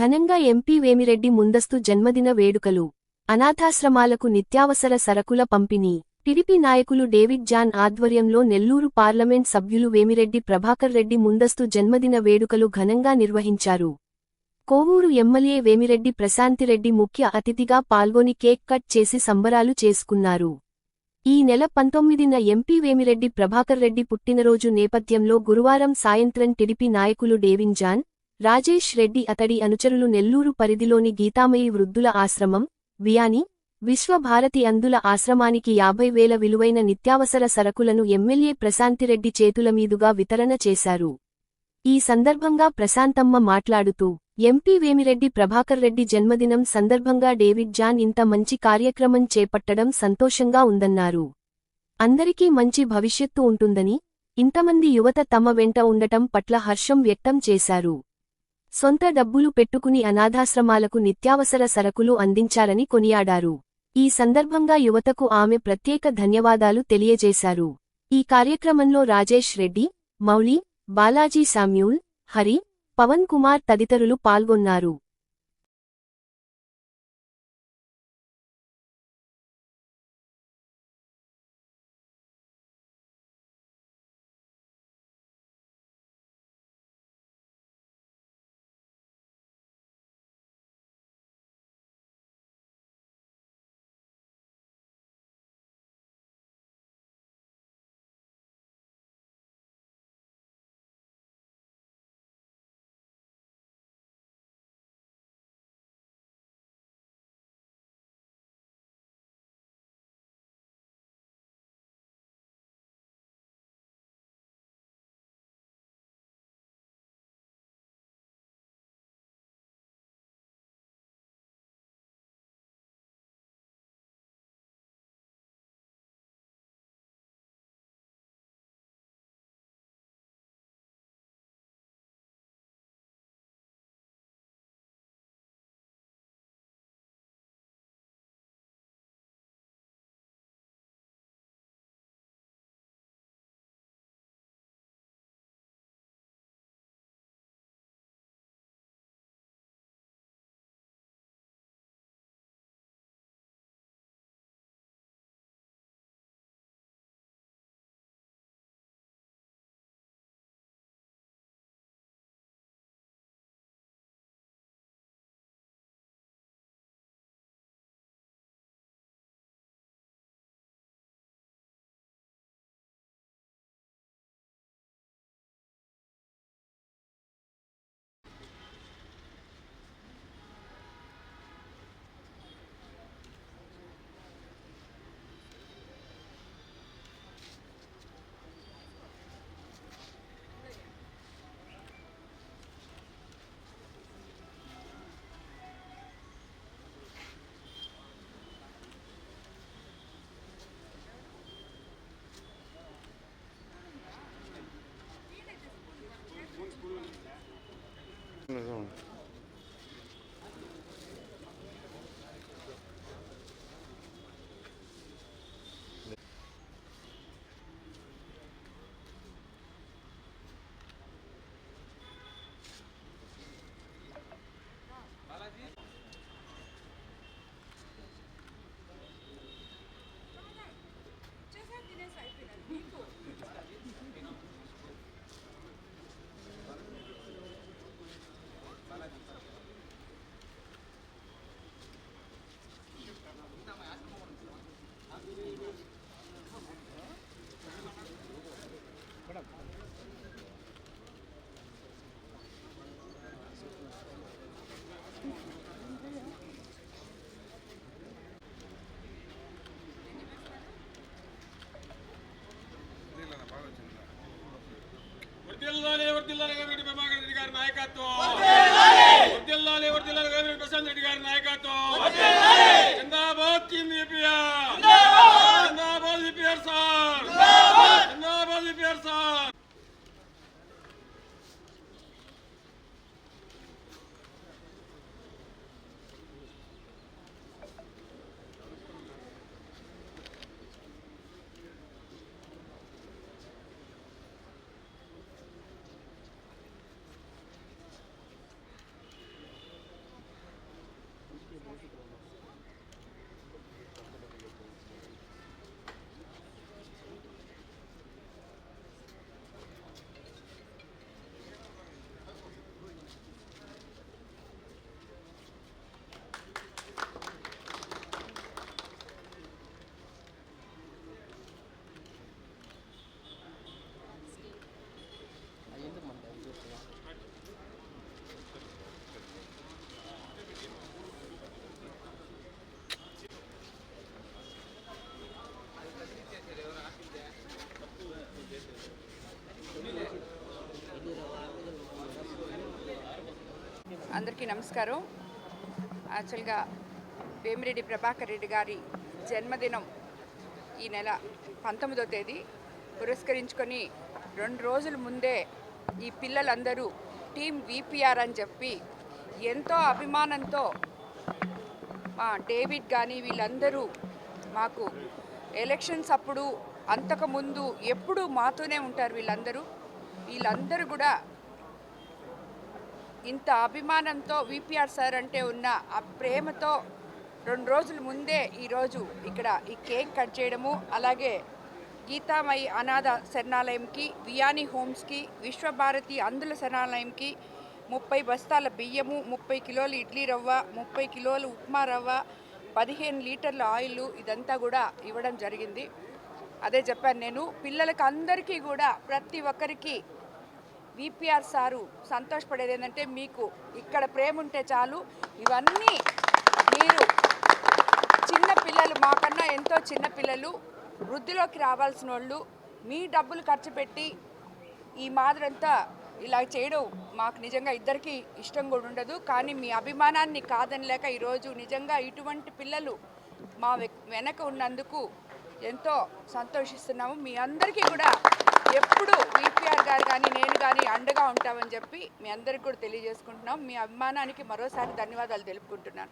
ఘనంగా ఎంపీ వేమిరెడ్డి ముందస్తు జన్మదిన వేడుకలు. అనాథాశ్రమాలకు నిత్యావసర సరకుల పంపిణీ. టీడీపీ నాయకులు డేవిడ్ జాన్ ఆధ్వర్యంలో నెల్లూరు పార్లమెంట్ సభ్యులు వేమిరెడ్డి ప్రభాకర్ రెడ్డి ముందస్తు జన్మదిన వేడుకలు ఘనంగా నిర్వహించారు. కోవూరు ఎమ్మెల్యే వేమిరెడ్డి ప్రశాంతిరెడ్డి ముఖ్య అతిథిగా పాల్గొని కేక్ కట్ చేసి సంబరాలు చేసుకున్నారు. ఈ నెల 19న ఎంపీ వేమిరెడ్డి ప్రభాకర్ రెడ్డి పుట్టినరోజు నేపథ్యంలో గురువారం సాయంత్రం టీడీపీ నాయకులు డేవిడ్ జాన్, రాజేష్ రెడ్డి అతడి అనుచరులు నెల్లూరు పరిధిలోని గీతామయి వృద్ధుల ఆశ్రమం, వియాని, విశ్వభారతి అందుల ఆశ్రమానికి 50,000 విలువైన నిత్యావసర సరకులను ఎమ్మెల్యే ప్రశాంతిరెడ్డి చేతుల మీదుగా వితరణ చేశారు. ఈ సందర్భంగా ప్రశాంతమ్మ మాట్లాడుతూ, ఎంపీ వేమిరెడ్డి ప్రభాకర్ రెడ్డి జన్మదినం సందర్భంగా డేవిడ్ జాన్ ఇంత మంచి కార్యక్రమం చేపట్టడం సంతోషంగా ఉందన్నారు. అందరికీ మంచి భవిష్యత్తు ఉంటుందని, ఇంతమంది యువత తమ వెంట ఉండటం పట్ల హర్షం వ్యక్తం చేశారు. సొంత డబ్బులు పెట్టుకుని అనాథాశ్రమాలకు నిత్యావసర సరకులు అందించారని కొనియాడారు. ఈ సందర్భంగా యువతకు ఆమె ప్రత్యేక ధన్యవాదాలు తెలియజేశారు. ఈ కార్యక్రమంలో రాజేష్ రెడ్డి, మౌలి, బాలాజీ శామ్యూల్, హరి, పవన్ కుమార్ తదితరులు పాల్గొన్నారు. వర్ధిల్లాలి వేమిరెడ్డి ప్రభాకర్ రెడ్డి గారి నాయకత్వం, వర్ధిల్లాలి వేమిరెడ్డి ప్రశాంత్ రెడ్డి గారి నాయకత్వం. జిందాబాద్ టీమ్ ఏపీఆర్, జిందాబాద్ ఏపీఆర్ సార్, జిందాబాద్ ఏపీఆర్ సార్. అందరికీ నమస్కారం. యాక్చువల్గా వేమిరెడ్డి ప్రభాకర్ రెడ్డి గారి జన్మదినం ఈ నెల 19వ తేదీ పురస్కరించుకొని 2 రోజుల ముందే ఈ పిల్లలందరూ టీం విపిఆర్ అని చెప్పి ఎంతో అభిమానంతో మా డేవిడ్ కానీ వీళ్ళందరూ మాకు ఎలక్షన్స్ అప్పుడు అంతకుముందు ఎప్పుడూ మాతోనే ఉంటారు. వీళ్ళందరూ కూడా ఇంత అభిమానంతో విపిఆర్ సార్ అంటే ఉన్న ఆ ప్రేమతో 2 రోజుల ముందే ఈరోజు ఇక్కడ ఈ కేక్ కట్ చేయడము, అలాగే గీతామయి అనాథ శరణాలయంకి, వియాని హోమ్స్కి, విశ్వభారతి అందుల శరణాలయంకి 30 బస్తాల బియ్యము, 30 కిలోల ఇడ్లీ రవ్వ, 30 కిలోల ఉప్మా రవ్వ, 15 లీటర్ల ఆయిల్ ఇదంతా కూడా ఇవ్వడం జరిగింది. అదే చెప్పాను నేను, పిల్లలకి అందరికీ కూడా ప్రతి ఒక్కరికి విపిఆర్ సారు సంతోషపడేది ఏంటంటే, మీకు ఇక్కడ ప్రేమ ఉంటే చాలు, ఇవన్నీ మీరు చిన్న పిల్లలు, మాకన్నా ఎంతో చిన్న పిల్లలు, వృద్ధిలోకి రావాల్సిన వాళ్ళు, మీ డబ్బులు ఖర్చు పెట్టి ఈ మాదిరంతా ఇలా చేయడం మాకు నిజంగా ఇద్దరికీ ఇష్టం కూడా ఉండదు. కానీ మీ అభిమానాన్ని కాదనలేక ఈరోజు నిజంగా ఇటువంటి పిల్లలు మా వెనక ఉన్నందుకు ఎంతో సంతోషిస్తున్నాము. మీ అందరికీ కూడా ఎప్పుడు విపిఆర్ గారు కానీ నేను కానీ అండగా ఉంటామని చెప్పి మీ అందరికీ కూడా తెలియజేసుకుంటున్నాం. మీ అభిమానానికి మరోసారి ధన్యవాదాలు తెలుపుకుంటున్నాను.